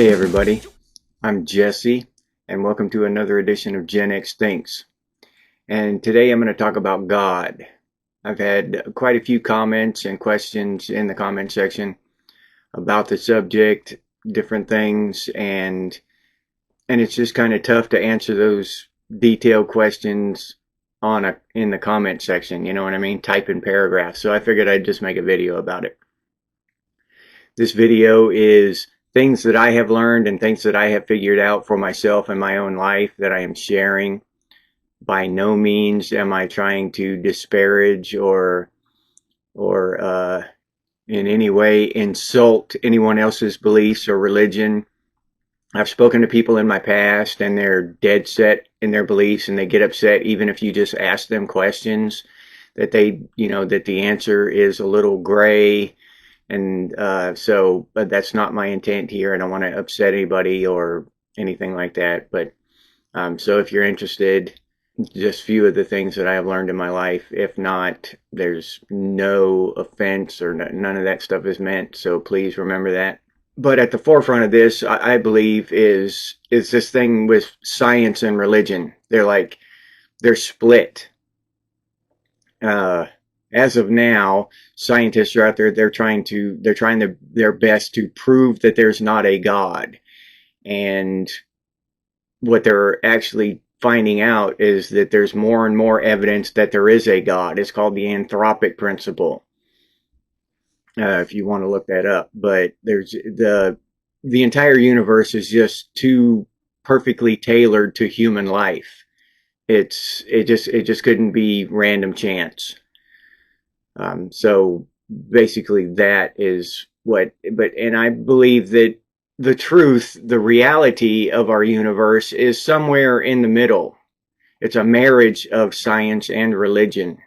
Hey everybody, I'm Jesse, and welcome to another edition of Gen X Thinks. And today I'm going to talk about God. I've had quite a few comments and questions in the comment section about the subject, different things, and it's just kind of tough to answer those detailed questions in the comment section. You know what I mean? Type in paragraphs. So I figured I'd just make a video about it. This video is things that I have learned and things that I have figured out for myself in my own life that I am sharing. By no means am I trying to disparage or in any way insult anyone else's beliefs or religion. I've spoken to people in my past and they're dead set in their beliefs and they get upset even if you just ask them questions that that the answer is a little gray. And but that's not my intent here. I don't want to upset anybody or anything like that. But so if you're interested, just few of the things that I have learned in my life. If not, there's no offense or none of that stuff is meant. So please remember that. But at the forefront of this, I believe, is this thing with science and religion. They're split. As of now, scientists are out there. They're trying their best to prove that there's not a God, and what they're actually finding out is that there's more and more evidence that there is a God. It's called the anthropic principle. If you want to look that up, but there's the entire universe is just too perfectly tailored to human life. It just couldn't be random chance. So basically that is and I believe that the truth, the reality of our universe is somewhere in the middle. It's a marriage of science and religion.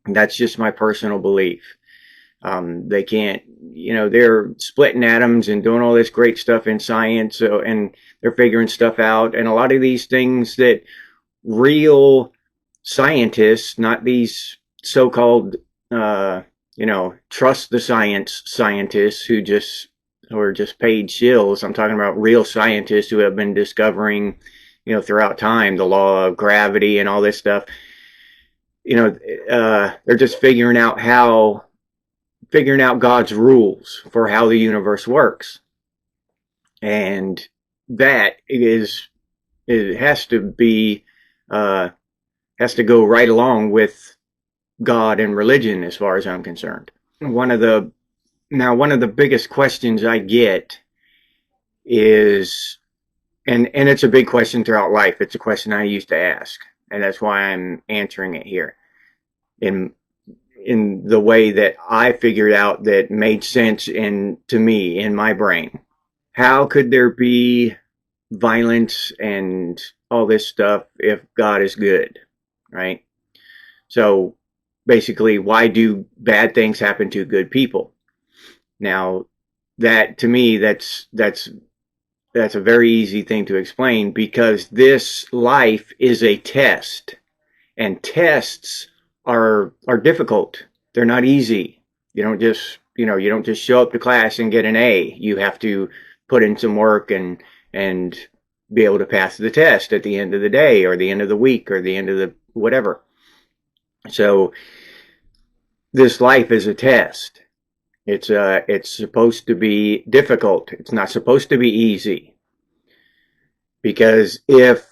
That's just my personal belief. They can't, they're splitting atoms and doing all this great stuff in science, and they're figuring stuff out. And a lot of these things that real scientists, not these so-called, trust the science scientists who are just paid shills. I'm talking about real scientists who have been discovering, throughout time, the law of gravity and all this stuff. They're just figuring out God's rules for how the universe works. And that it has to go right along with God and religion, as far as I'm concerned. One of the biggest questions I get is, and it's a big question throughout life. It's a question I used to ask, and that's why I'm answering it here in the way that I figured out that made sense to me in my brain. How could there be violence and all this stuff if God is good, right? So basically, why do bad things happen to good people? Now, that to me, that's a very easy thing to explain, because this life is a test, and tests are difficult. They're not easy. You don't just show up to class and get an A. You have to put in some work and be able to pass the test at the end of the day or the end of the week or the end of the whatever. So this life is a test. It's supposed to be difficult. It's not supposed to be easy. Because if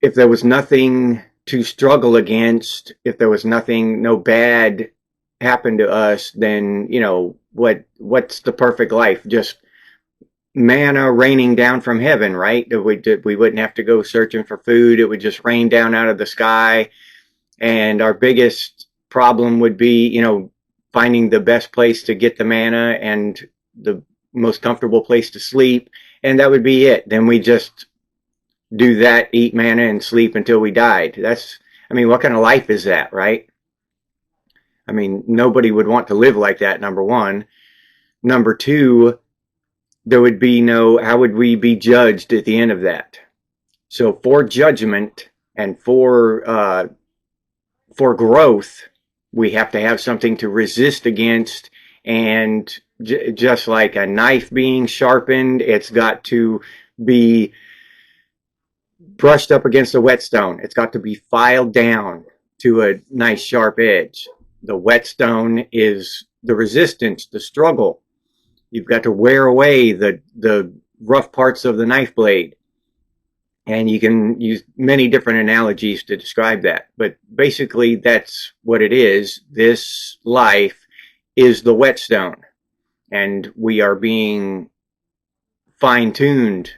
there was nothing to struggle against, if there was no bad happened to us, then what's the perfect life? Just manna raining down from heaven, right? We wouldn't have to go searching for food. It would just rain down out of the sky. And our biggest problem would be, finding the best place to get the manna and the most comfortable place to sleep. And that would be it. Then we just do that, eat manna and sleep until we died. What kind of life is that, right? Nobody would want to live like that, number one. Number two, there would be how would we be judged at the end of that? So for judgment and for growth, we have to have something to resist against and just like a knife being sharpened, it's got to be brushed up against a whetstone. It's got to be filed down to a nice sharp edge. The whetstone is the resistance, the struggle. You've got to wear away the rough parts of the knife blade. And you can use many different analogies to describe that. But basically, that's what it is. This life is the whetstone. And we are being fine-tuned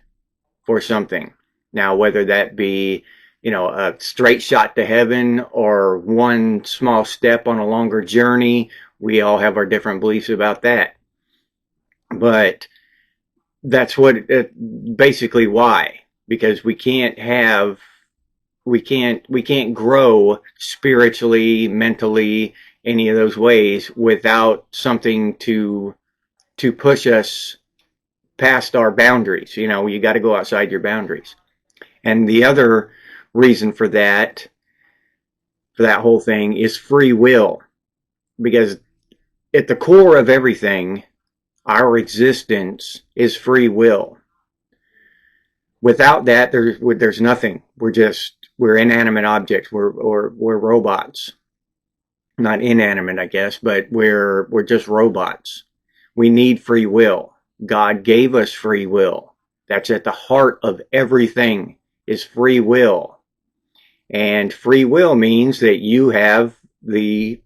for something. Now, whether that be, a straight shot to heaven or one small step on a longer journey, we all have our different beliefs about that. But that's basically why, because we can't grow spiritually, mentally, any of those ways without something to push us past our boundaries. You got to go outside your boundaries. And the other reason for that whole thing is free will, because at the core of everything, our existence is free will. Without that, there's nothing. We're inanimate objects. We're robots. Not inanimate, I guess, but we're just robots. We need free will. God gave us free will. That's at the heart of everything, is free will. And free will means that you have the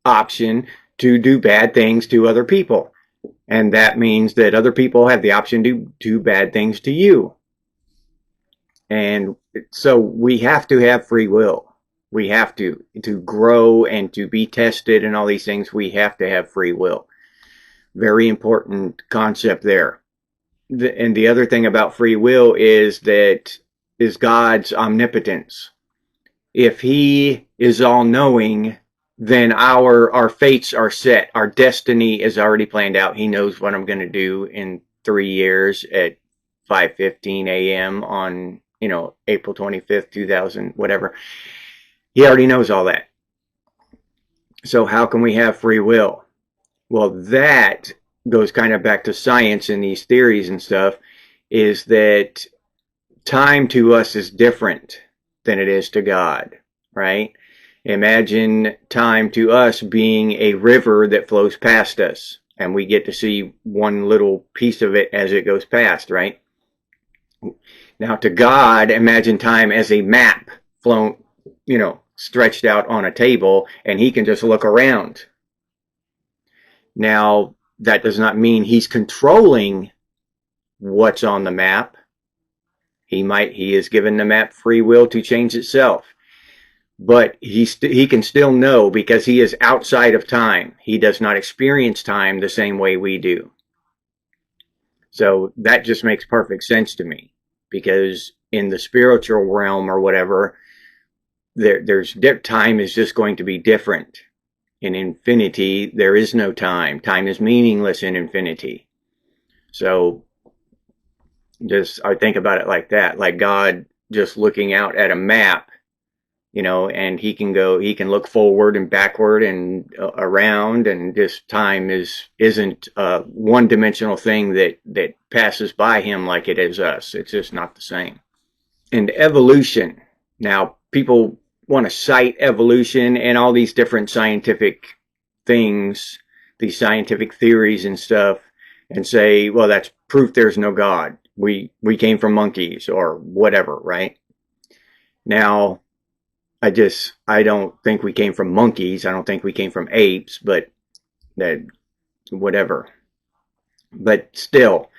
option to do bad things to other people. And that means that other people have the option to do bad things to you. And so we have to have free will. We have to grow and to be tested and all these things, we have to have free will. Very important concept there. And the other thing about free will is God's omnipotence. If he is all-knowing, then our fates are set. Our destiny is already planned out. He knows what I'm going to do in 3 years at 5:15 a.m. on, April 25th, 2000, whatever. He already knows all that. So how can we have free will? Well, that goes kind of back to science and these theories and stuff, is that time to us is different than it is to God, right? Imagine time to us being a river that flows past us, and we get to see one little piece of it as it goes past, right? Now to God, imagine time as a map flown, stretched out on a table, and he can just look around. Now, that does not mean he's controlling what's on the map. He is given the map free will to change itself. But he can still know, because he is outside of time. He does not experience time the same way we do. So that just makes perfect sense to me, because in the spiritual realm or whatever, time is just going to be different. In infinity, there is no time. Time is meaningless in infinity. So I think about it like that, like God just looking out at a map, and he can look forward and backward and around, and just time isn't a one-dimensional thing that passes by him like it is us. It's just not the same. And evolution. Now, people want to cite evolution and all these different scientific things, these scientific theories and stuff, and say, well, that's proof there's no God. We came from monkeys or whatever, right? Now, I don't think we came from monkeys. I don't think we came from apes, but that, whatever. But still,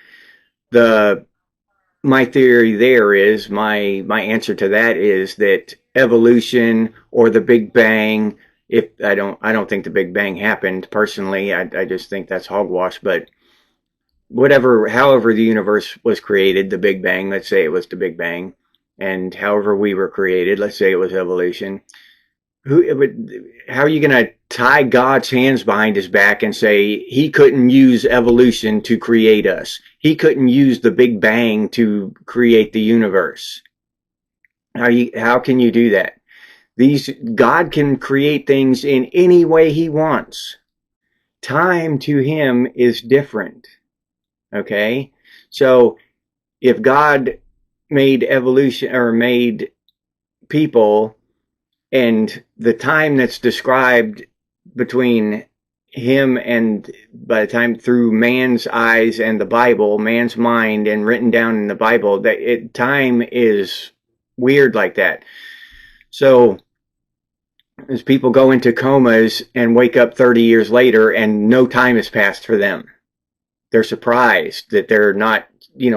my theory there is, my answer to that is that evolution or the Big Bang, I don't think the Big Bang happened personally. I just think that's hogwash, but however the universe was created, the Big Bang, let's say it was the Big Bang, and however we were created, let's say it was evolution. How are you going to tie God's hands behind his back and say he couldn't use evolution to create us? He couldn't use the Big Bang to create the universe. How can you do that? God can create things in any way he wants. time to him is different. Okay? So if God made evolution or made people, and the time that's described between him and by the time through man's eyes and the Bible, man's mind and written down in the Bible, that time is weird like that. So as people go into comas and wake up 30 years later and no time has passed for them, they're surprised that they're not,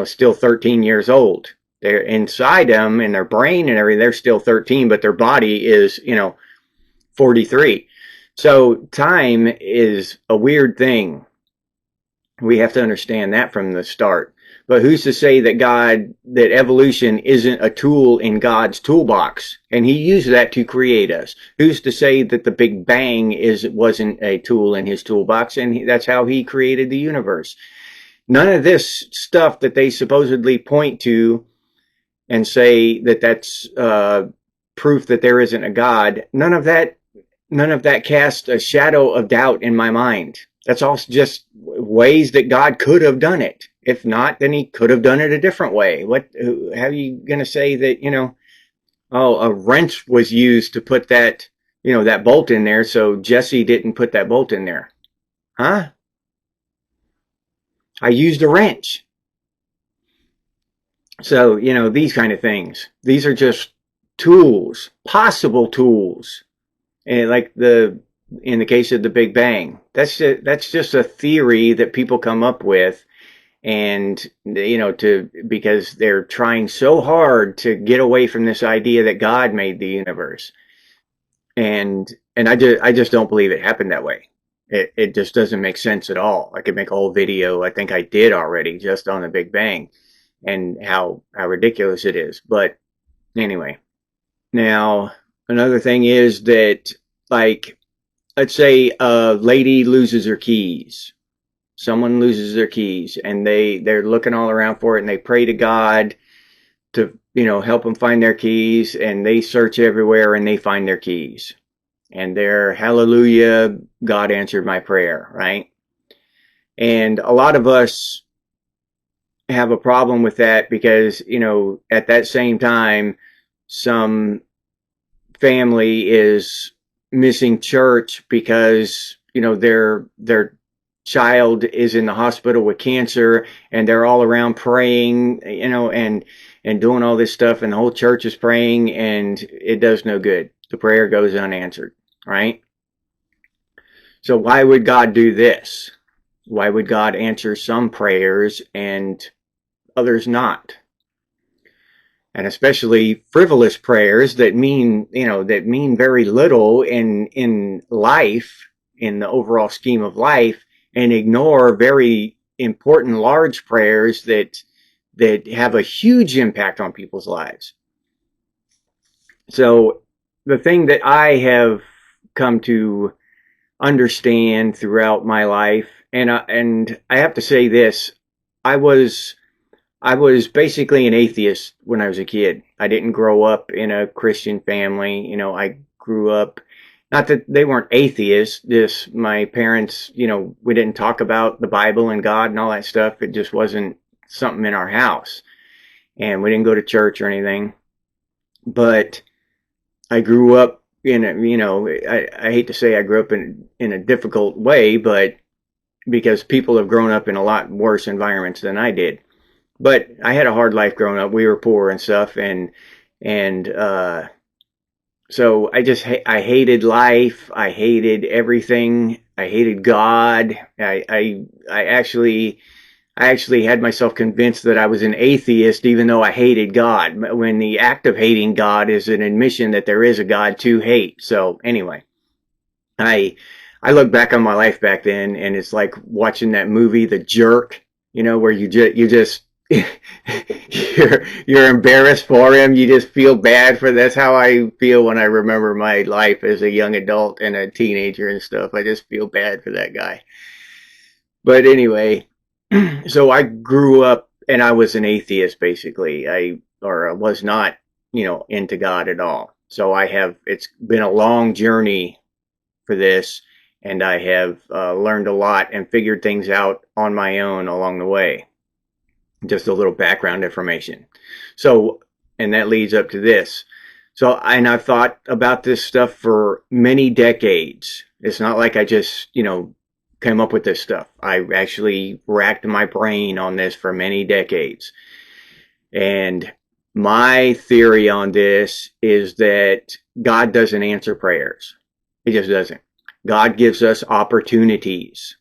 still 13 years old. They're inside them in their brain and everything, they're still 13, but their body is, 43. So time is a weird thing. We have to understand that from the start. But who's to say that evolution isn't a tool in God's toolbox? And he used that to create us. Who's to say that the Big Bang wasn't a tool in his toolbox, and that's how he created the universe? None of this stuff that they supposedly point to and say that that's proof that there isn't a God, none of that casts a shadow of doubt in my mind. That's all just ways that God could have done it. If not, then he could have done it a different way. How are you going to say that, a wrench was used to put that, that bolt in there, so Jesse didn't put that bolt in there? Huh? I used a wrench. So, these kind of things. These are just tools, possible tools. And like in the case of the Big Bang, that's just a theory that people come up with, and because they're trying so hard to get away from this idea that God made the universe, and I just don't believe it happened that way. It just doesn't make sense at all. I could make a whole video, I think I did already, just on the Big Bang and how ridiculous it is. But anyway, now another thing is that, like, let's say a lady loses her keys. Someone loses their keys, and they're looking all around for it, and they pray to God to, help them find their keys, and they search everywhere and they find their keys. And they're, hallelujah, God answered my prayer, right? And a lot of us have a problem with that because, at that same time, some family is missing church because, their child is in the hospital with cancer, and they're all around praying, and doing all this stuff, and the whole church is praying, and it does no good. The prayer goes unanswered, right? So why would God do this? Why would God answer some prayers and others not? And especially frivolous prayers that mean very little in life, in the overall scheme of life, and ignore very important large prayers that have a huge impact on people's lives. So the thing that I have come to understand throughout my life, and I have to say this, I was basically an atheist when I was a kid. I didn't grow up in a Christian family. I grew up, not that they weren't atheists, just my parents, we didn't talk about the Bible and God and all that stuff. It just wasn't something in our house. And we didn't go to church or anything. But I grew up in I hate to say I grew up in a difficult way, but because people have grown up in a lot worse environments than I did. But I had a hard life growing up. We were poor and stuff, and so I hated life. I hated everything. I hated God. I actually had myself convinced that I was an atheist, even though I hated God. When the act of hating God is an admission that there is a God to hate. So anyway, I look back on my life back then, and it's like watching that movie, The Jerk. Where you just you're embarrassed for him. You just feel bad for. That's how I feel when I remember my life as a young adult and a teenager and stuff. I just feel bad for that guy. But anyway, so I grew up and I was an atheist basically. I was not, into God at all. So it's been a long journey for this, and I have learned a lot and figured things out on my own along the way. Just a little background information. So, and that leads up to this. So, and I've thought about this stuff for many decades. It's not like I just, came up with this stuff. I actually racked my brain on this for many decades. And my theory on this is that God doesn't answer prayers. He just doesn't. God gives us opportunities.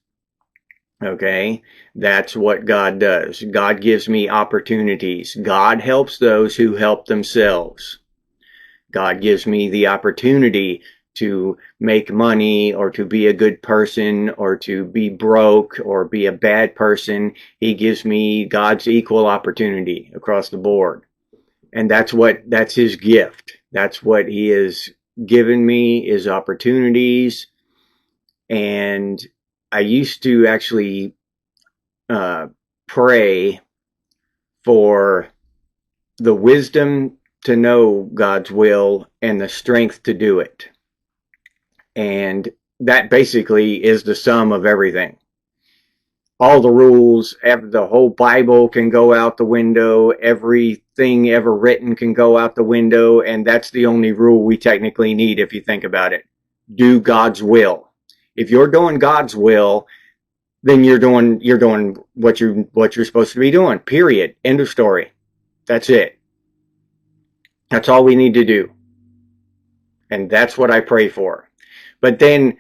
Okay? That's what God does. God gives me opportunities. God helps those who help themselves. God gives me the opportunity to make money or to be a good person or to be broke or be a bad person. He gives me God's equal opportunity across the board. And that's his gift. That's what he has given me, is opportunities. And I used to actually pray for the wisdom to know God's will and the strength to do it. And that basically is the sum of everything. All the rules, the whole Bible can go out the window. Everything ever written can go out the window. And that's the only rule we technically need if you think about it. Do God's will. If you're doing God's will, then you're doing what you're supposed to be doing. Period. End of story. That's it. That's all we need to do. And that's what I pray for. But then,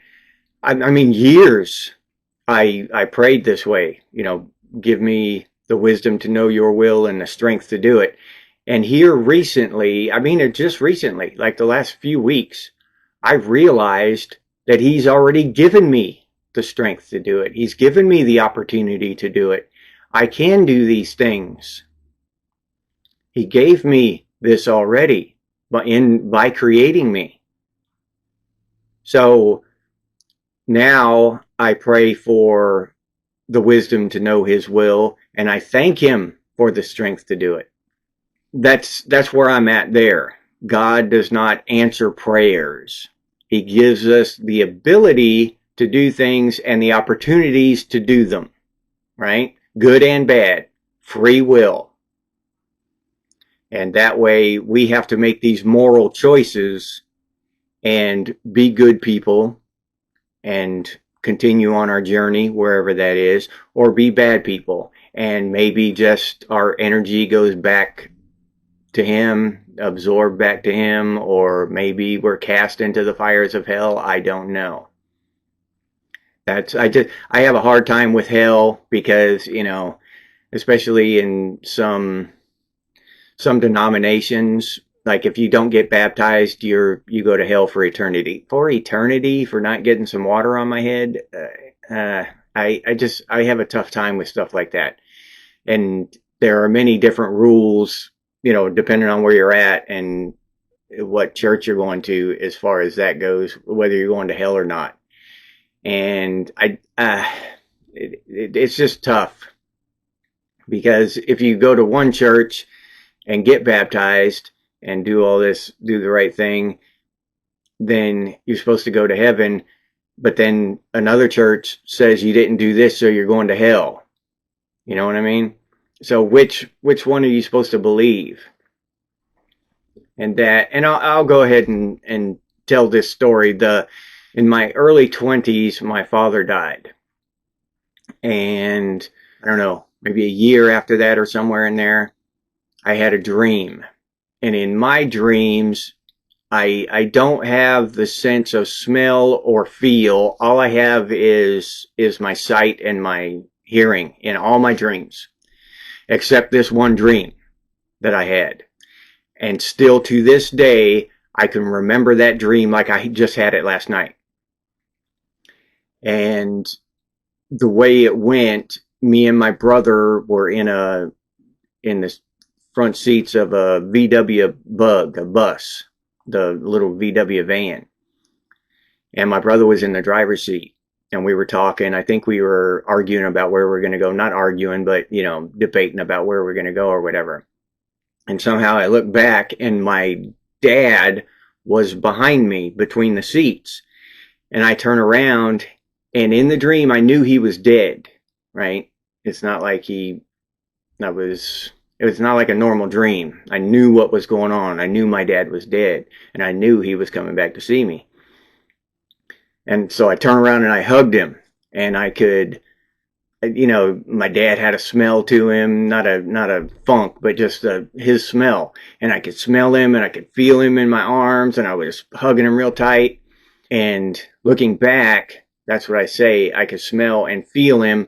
I mean, years I prayed this way, give me the wisdom to know your will and the strength to do it. And here recently, just recently, like the last few weeks, I've realized that he's already given me the strength to do it. He's given me the opportunity to do it. I can do these things. He gave me this already by creating me. So now I pray for the wisdom to know his will, and I thank him for the strength to do it. That's where I'm at there. God does not answer prayers. He gives us the ability to do things and the opportunities to do them, right? Good and bad, free will. And that way we have to make these moral choices and be good people and continue on our journey wherever that is, or be bad people and maybe just our energy goes back to him, absorbed back to him, or maybe we're cast into the fires of hell. I don't know. I have a hard time with hell because, especially in some denominations, like if you don't get baptized, you go to hell for eternity. For eternity, for not getting some water on my head, I have a tough time with stuff like that. And there are many different rules, depending on where you're at and what church you're going to, as far as that goes, whether you're going to hell or not. And it's just tough, because if you go to one church and get baptized and do all this, do the right thing, then you're supposed to go to heaven. But then another church says you didn't do this, so you're going to hell. You know what I mean? So which one are you supposed to believe? And I'll go ahead and tell this story. In my early 20s, my father died. And I don't know, maybe a year after that or somewhere in there, I had a dream. And in my dreams, I don't have the sense of smell or feel. All I have is my sight and my hearing in all my dreams, except this one dream that I had. And still to this day, I can remember that dream like I just had it last night. And the way it went, me and my brother were in the front seats of a VW Bug, a bus, the little VW van. And my brother was in the driver's seat. And we were talking. I think we were arguing about where we're going to go. Not arguing, but, debating about where we're going to go or whatever. And somehow I looked back and my dad was behind me between the seats. and I turn around, and in the dream, I knew he was dead, right? It's not like it was not like a normal dream. I knew what was going on. I knew my dad was dead, and I knew he was coming back to see me. And so I turned around and I hugged him, and I could, my dad had a smell to him, not a funk, but just his smell. And I could smell him, and I could feel him in my arms, and I was hugging him real tight. And looking back, that's what I say, I could smell and feel him.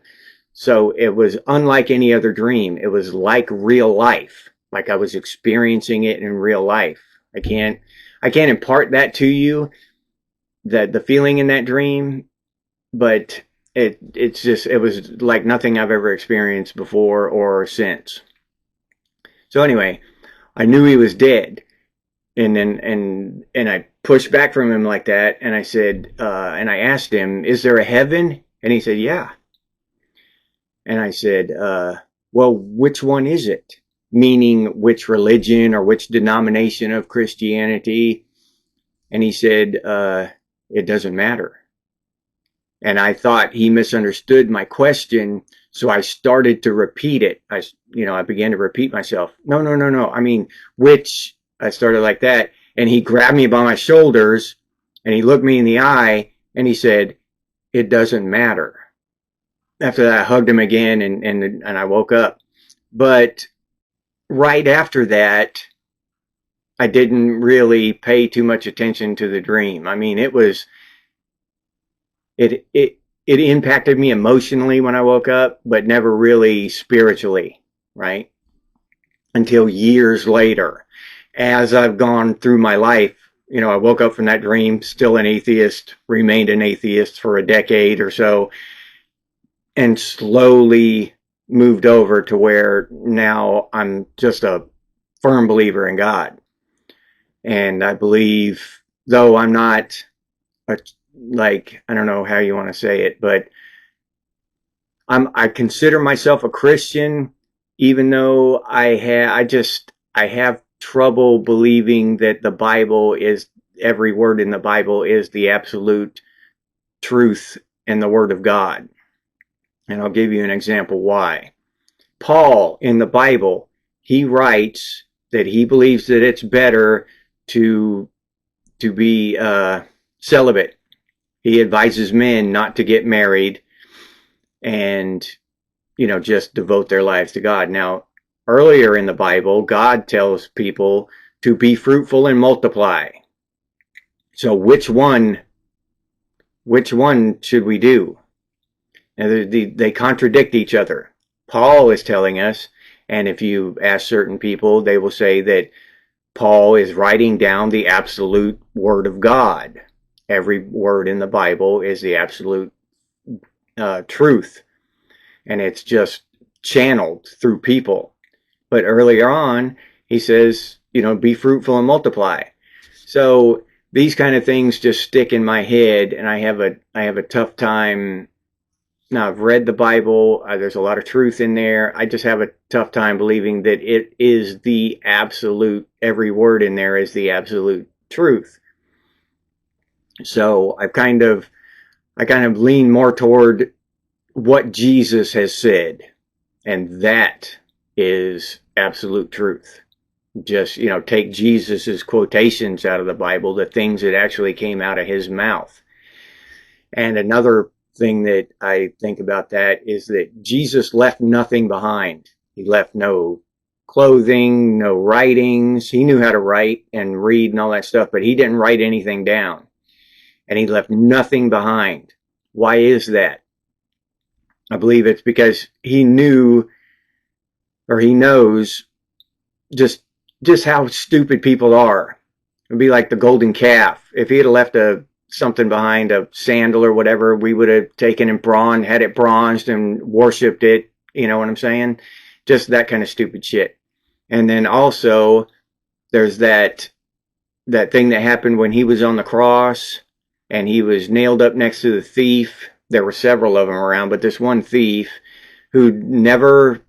So it was unlike any other dream. It was like real life, like I was experiencing it in real life. I can't impart that to you, that the feeling in that dream, but it was like nothing I've ever experienced before or since. So anyway, I knew he was dead, and I pushed back from him like that, and I said, and I asked him, "Is there a heaven?" And he said, "Yeah." And I said, "Well, which one is it?" Meaning which religion or which denomination of Christianity. And he said, "It doesn't matter." And I thought he misunderstood my question, so I started to repeat it. I began to repeat myself. No. I mean, which? I started like that, and he grabbed me by my shoulders, and he looked me in the eye, and he said, "It doesn't matter." After that, I hugged him again, and I woke up. But right after that, I didn't really pay too much attention to the dream. I mean, it impacted me emotionally when I woke up, but never really spiritually, right? Until years later, as I've gone through my life, I woke up from that dream, still an atheist, remained an atheist for a decade or so, and slowly moved over to where now I'm just a firm believer in God. And I believe, though I'm not I don't know how you want to say it, but I consider myself a Christian, even though I have trouble believing that the Bible is, every word in the Bible is the absolute truth and the Word of God. And I'll give you an example why. Paul in the Bible, he writes that he believes that it's better to be celibate. He advises men not to get married and, just devote their lives to God. Now, earlier in the Bible, God tells people to be fruitful and multiply. So which one should we do? And they contradict each other. Paul is telling us, and if you ask certain people, they will say that Paul is writing down the absolute Word of God. Every word in the Bible is the absolute truth, and it's just channeled through people. But earlier on, he says, be fruitful and multiply. So these kind of things just stick in my head, and I have a tough time. Now, I've read the Bible. There's a lot of truth in there. I just have a tough time believing that it is the absolute, every word in there is the absolute truth. So I kind of lean more toward what Jesus has said, and that is absolute truth. Just, take Jesus's quotations out of the Bible, the things that actually came out of his mouth. And another thing that I think about that is that Jesus left nothing behind. He left no clothing, no writings. He knew how to write and read and all that stuff, but he didn't write anything down. And he left nothing behind. Why is that? I believe it's because he knew, or he knows, just how stupid people are. It would be like the golden calf. If he had left something behind, a sandal or whatever, we would have taken and had it bronzed and worshipped it. You know what I'm saying? Just that kind of stupid shit. And then also, there's that thing that happened when he was on the cross and he was nailed up next to the thief. There were several of them around, but this one thief who never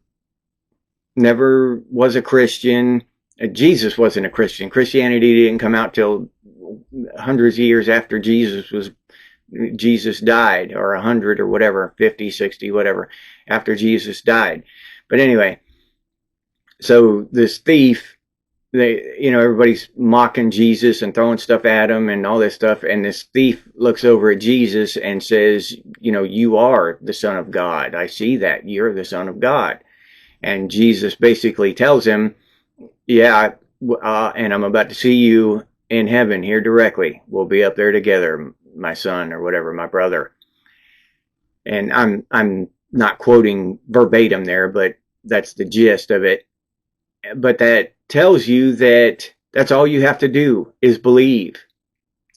was a Christian. Jesus wasn't a Christian. Christianity didn't come out till hundreds of years after Jesus was Jesus died, or 100 or whatever, 50, 60, whatever, after Jesus died. But anyway, so this thief, everybody's mocking Jesus and throwing stuff at him and all this stuff. And this thief looks over at Jesus and says, you are the Son of God. I see that you're the Son of God. And Jesus basically tells him, yeah, and I'm about to see you in heaven here directly. We'll be up there together, my son, or whatever, my brother. And I'm not quoting verbatim there, but that's the gist of it. But that tells you that that's all you have to do is believe.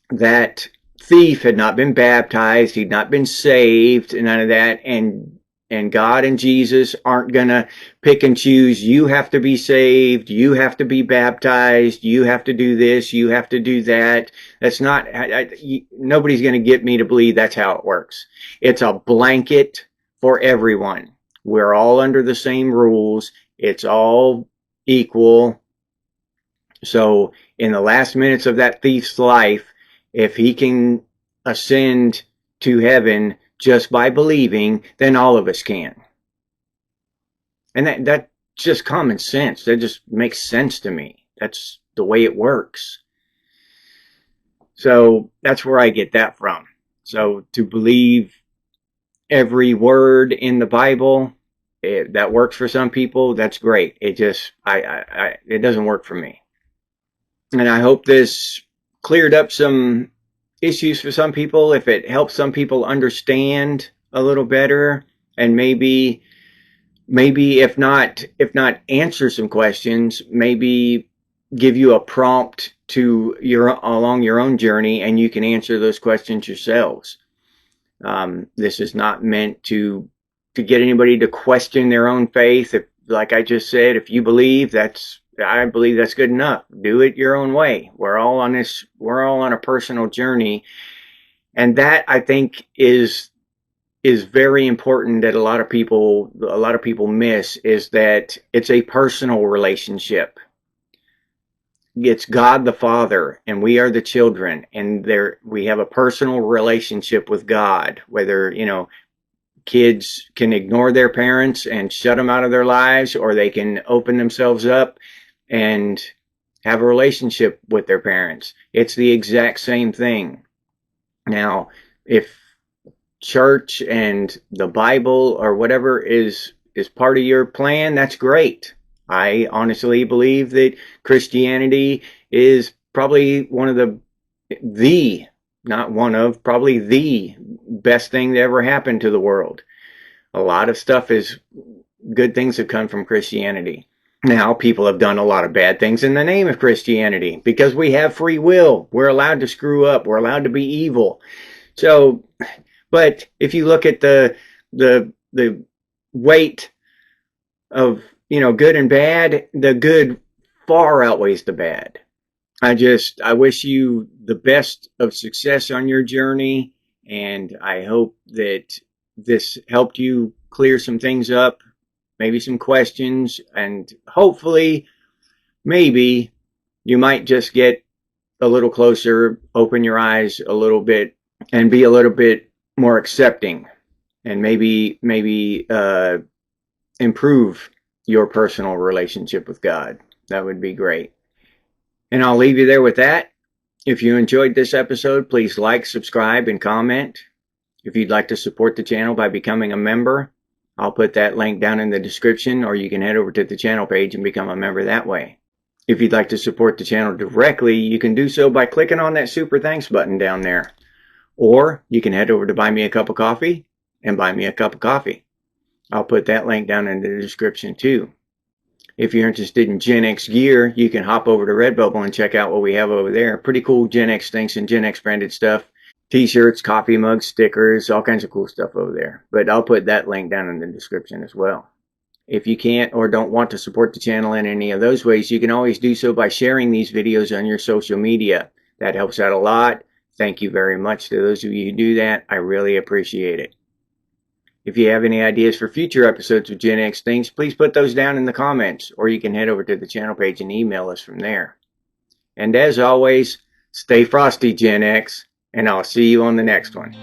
That thief had not been baptized, he'd not been saved, none of that, and God and Jesus aren't going to pick and choose. You have to be saved. You have to be baptized. You have to do this. You have to do that. That's not, nobody's going to get me to believe that's how it works. It's a blanket for everyone. We're all under the same rules. It's all equal. So in the last minutes of that thief's life, if he can ascend to heaven just by believing, then all of us can. And that's just common sense. That just makes sense to me. That's the way it works. So that's where I get that from. So to believe every word in the Bible, that works for some people, that's great. It just, it doesn't work for me. And I hope this cleared up some issues for some people, if it helps some people understand a little better, and maybe if not answer some questions, maybe give you a prompt to along your own journey, and you can answer those questions yourselves. This is not meant to get anybody to question their own faith. If, like I just said, if you believe, I believe that's good enough. Do it your own way. We're all on a personal journey. And that, I think, is very important, that a lot of people miss, is that it's a personal relationship. It's God the Father, and we are the children, and we have a personal relationship with God. Whether, kids can ignore their parents and shut them out of their lives, or they can open themselves up and have a relationship with their parents. It's the exact same thing. Now, if church and the Bible or whatever is part of your plan, that's great. I honestly believe that Christianity is probably probably the best thing that ever happened to the world. A lot of good things have come from Christianity. Now, people have done a lot of bad things in the name of Christianity, because we have free will. We're allowed to screw up. We're allowed to be evil. So, but if you look at the weight of, good and bad, the good far outweighs the bad. I wish you the best of success on your journey, and I hope that this helped you clear some things up, maybe some questions, and hopefully, maybe you might just get a little closer, open your eyes a little bit, and be a little bit more accepting, and maybe improve your personal relationship with God. That would be great. And I'll leave you there with that. If you enjoyed this episode, please like, subscribe, and comment. If you'd like to support the channel by becoming a member, I'll put that link down in the description, or you can head over to the channel page and become a member that way. If you'd like to support the channel directly, you can do so by clicking on that super thanks button down there. Or you can head over to Buy Me a Cup of Coffee and buy me a cup of coffee. I'll put that link down in the description too. If you're interested in Gen X gear, you can hop over to Redbubble and check out what we have over there. Pretty cool Gen X things and Gen X branded stuff. T-shirts, coffee mugs, stickers, all kinds of cool stuff over there. But I'll put that link down in the description as well. If you can't or don't want to support the channel in any of those ways, you can always do so by sharing these videos on your social media. That helps out a lot. Thank you very much to those of you who do that. I really appreciate it. If you have any ideas for future episodes of Gen X Things, please put those down in the comments, or you can head over to the channel page and email us from there. And as always, stay frosty, Gen X. and I'll see you on the next one.